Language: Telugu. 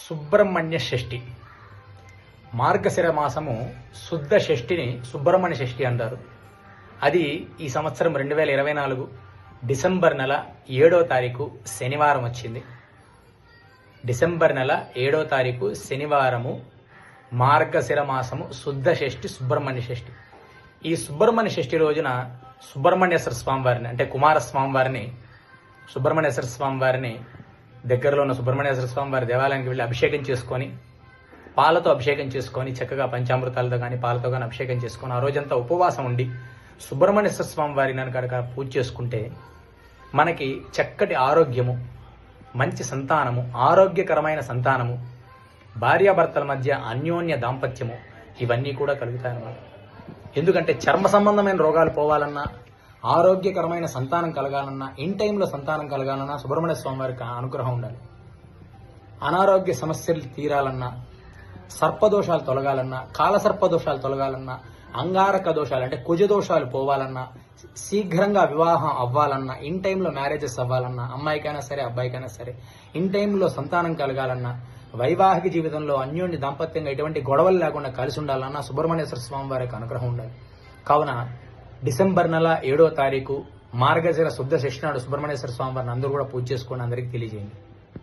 సుబ్రహ్మణ్య షష్ఠి. మార్గశిర మాసము శుద్ధ షష్ఠిని సుబ్రహ్మణ్య షష్ఠి అంటారు. అది ఈ సంవత్సరం 2024 డిసెంబర్ నెల 7వ తారీఖు శనివారం వచ్చింది. డిసెంబర్ నెల 7వ తారీఖు శనివారము మార్గశిర మాసము శుద్ధ షష్ఠి సుబ్రహ్మణ్య షష్ఠి. ఈ సుబ్రహ్మణ్య షష్ఠి రోజున సుబ్రహ్మణ్యేశ్వర స్వామి వారిని అంటే కుమారస్వామి వారిని సుబ్రహ్మణ్యేశ్వర స్వామి వారిని దగ్గరలో ఉన్న సుబ్రహ్మణ్యేశ్వర స్వామి వారి దేవాలయానికి వెళ్ళి అభిషేకం చేసుకొని పాలతో అభిషేకం చేసుకొని చక్కగా పంచామృతాలతో కానీ పాలతో కానీ అభిషేకం చేసుకొని ఆ రోజంతా ఉపవాసం ఉండి సుబ్రహ్మణ్యేశ్వర స్వామి వారిని కనుక పూజ చేసుకుంటే మనకి చక్కటి ఆరోగ్యము, మంచి సంతానము, ఆరోగ్యకరమైన సంతానము, భార్యాభర్తల మధ్య అన్యోన్య దాంపత్యము ఇవన్నీ కూడా కలుగుతాయన్నమాట. ఎందుకంటే చర్మ సంబంధమైన రోగాలు పోవాలన్నా, ఆరోగ్యకరమైన సంతానం కలగాలన్నా, ఇన్ టైంలో సంతానం కలగాలన్నా సుబ్రహ్మణ్య స్వామి వారికి అనుగ్రహం ఉండాలి. అనారోగ్య సమస్యలు తీరాలన్నా, సర్పదోషాలు తొలగాలన్నా, కాలసర్పదోషాలు తొలగాలన్నా, అంగారక దోషాలు అంటే కుజదోషాలు పోవాలన్నా, శీఘ్రంగా వివాహం అవ్వాలన్నా, ఇన్ టైంలో మ్యారేజెస్ అవ్వాలన్నా, అమ్మాయికైనా సరే అబ్బాయికైనా సరే ఇన్ టైంలో సంతానం కలగాలన్నా, వైవాహిక జీవితంలో అన్యోన్య దాంపత్యంగా ఎటువంటి గొడవలు లేకుండా కలిసి ఉండాలన్నా సుబ్రహ్మణ్యేశ్వర స్వామి వారికి అనుగ్రహం ఉండాలి. కావున డిసెంబర్ నెల 7వ తారీఖు మార్గశిర శుద్ధ షష్ఠి నాడు సుబ్రహ్మణ్యేశ్వర స్వామి వారిని అందరూ కూడా పూజ చేసుకొని అందరికీ తెలియజేయండి.